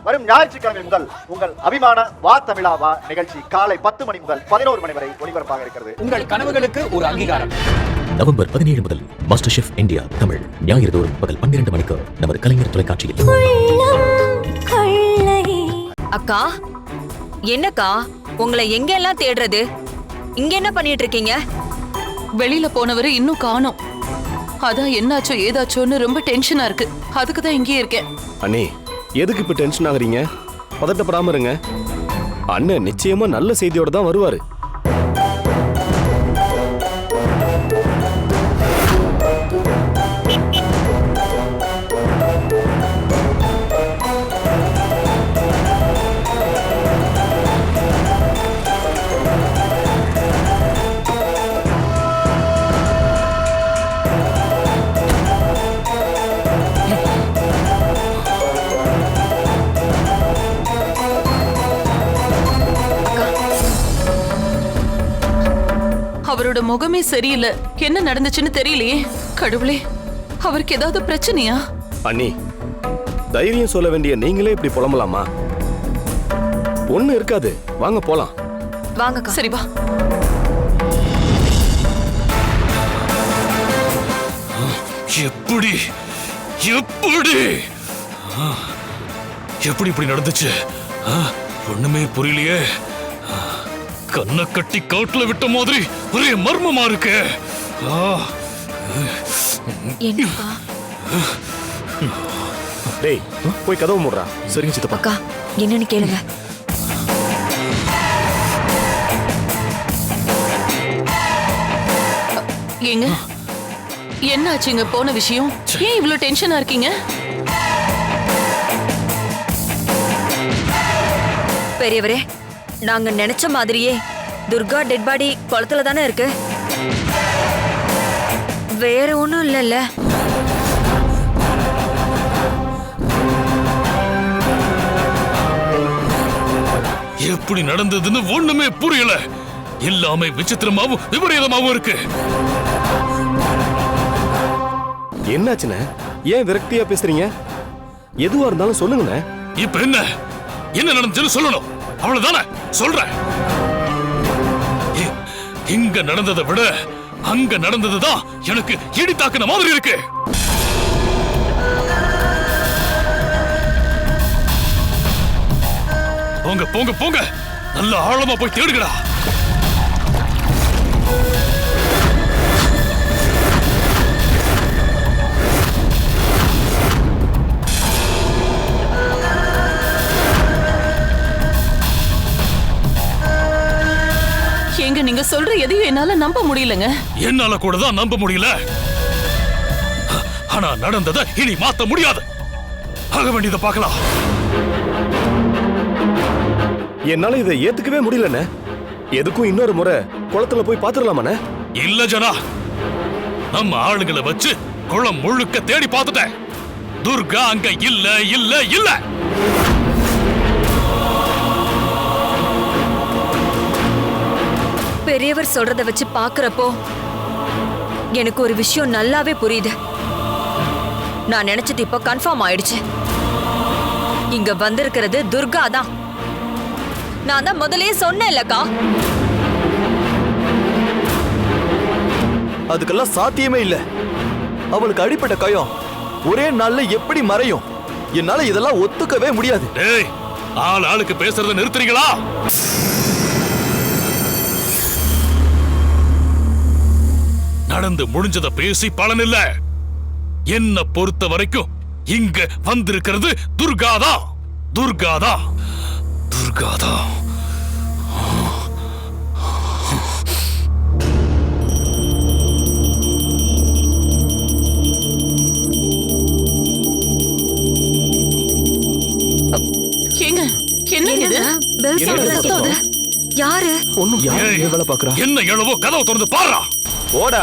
வரும் ஞாயிற்றுக்கிழமை முதல் உங்கள் அபிமான வா தமிழா வா நிகழ்ச்சி காலை 10 மணி முதல் 11 மணி வரை ஒளிபரப்பாக இருக்கிறது. உங்கள் கனவுகளுக்கு ஒரு அங்கீகாரம். நவம்பர் 17 முதல் மாஸ்டர் ஷெஃப் இந்தியா தமிழ் ஞாயிறு தோறும் பகல் 12 மணிக்கு நமது கலைஞர் தொலைக்காட்சியில். அக்கா, என்னக்கா உங்களை எங்க எல்லாம் தேடுறது? இங்க என்ன பண்ணிட்டு இருக்கீங்க? வெளியில போனவரு இன்னும் காணோம். அதான் என்னாச்சோ ஏதாச்சோன்னு ரொம்ப டென்ஷனா இருக்கு. அதுக்கு தான் இங்கேயே இருக்கேன். அண்ணே, எதுக்கு இப்ப டென்ஷன் ஆகுறீங்க? பதட்டப்படாம இருங்க. அண்ணன் நிச்சயமா நல்ல செய்தியோட தான் வருவாரு. அவரோட முகமே சரியில்லை. என்ன நடந்துச்சுன்னு தெரியலையே. கடவுளே, அவருக்கு ஏதாவது பிரச்சனையா? அண்ணி, தைரியம் சொல்ல வேண்டிய நீங்களே இப்படி புலம்பலாமா? ஒண்ணு இருக்காது, வாங்க போலாம். வாங்கக்கா. சரி வா. எப்படி எப்படி எப்படி இப்படி நடந்துச்சு? ஒண்ணுமே புரியலையே. கண்ணை கட்டி காட்டுல விட்ட மாதிரி ஒரே மர்மமா இருக்கு. என்னக்கா? டேய், போய் கதவு மூடுறா. சரிங்க சித்தப்பா. அக்கா, என்னன்னு கேளுங்க. ஏங்க, என்னாச்சுங்க போன விஷயம்? ஏன் இவ்ளோ டென்ஷனா இருக்கீங்க? பெரியவரே, நாங்க நினைச்ச மாதிரியே துர்கா டெட் பாடி குளத்துல தானே இருக்கு. வேற ஒண்ணும் இல்லல்ல. எப்படி நடந்ததுன்னு ஒண்ணுமே புரியல. எல்லாமே விசித்திரமாவும் விபரீதமாவும் இருக்கு. என்னாச்சுண்ணே? ஏன் விரக்தியா பேசுறீங்க? எதுவா இருந்தாலும் சொல்லுங்கண்ணே. இப்ப என்ன என்ன நடந்துச்சுன்னு சொல்லணும், அவ்வளவுதானே சொல்றேன். இங்க நடந்ததை விட அங்க நடந்ததுதான் எனக்கு இடி தாக்குன மாதிரி இருக்கு. போங்க போங்க போங்க, நல்ல ஆழமா போய் தேடுங்கடா. ஏங்க, நீங்க சொல்ற எதையும் என்னால நம்ப முடியலங்க. என்னால கூட தான் நம்ப முடியல. ஆனா நடந்ததை இனி மாத்த முடியாது. ஆக வேண்டியதை பார்க்கலாம். என்னால இதை ஏத்துக்கவே முடியலண்ணே. எதுக்கும் இன்னொரு முறை குளத்துல போய் பாத்துடலாமாண்ணே? இல்ல ஜனா, நம்ம ஆளுங்களை வச்சு குளம் முழுக்க தேடி பார்த்துட்டேன். துர்கா அங்க இல்ல இல்ல இல்ல. பெரியவர் சொல்றத வச்சு பாக்குறப்போ எனக்கு ஒரு விஷயம் நல்லாவே புரியுது. நான் நினைச்சது இப்ப கன்ஃபார்ம் ஆயிடுச்சு. இங்க வந்திருக்கிறது துர்கா தான். நான் தான் முதல்லயே சொன்னேன்லக்கா. அதுக்கெல்லாம் சாத்தியமே இல்ல. அவளுக்கு அடிப்பட்ட காயம் ஒரே நாள்ல எப்படி மறையும்? என்னால இதெல்லாம் ஒத்துக்கவே முடியாது. டேய், ஆளுக்கு பேசுறத நிறுத்துறீங்களா? நடந்து முடிஞ்சத பேசி பலன் இல்ல. என்ன பொறுத்த வரைக்கும் இங்க வந்திருக்கிறது துர்காதா. துர்காதா துர்காதா. ஏங்க, என்ன இது? பெல் சத்தம் அது. யாரு? ஒண்ணும் யாரு வேலை பாக்குறா? என்ன எழவோ கதவை திறந்து பாருடா. ஓடா.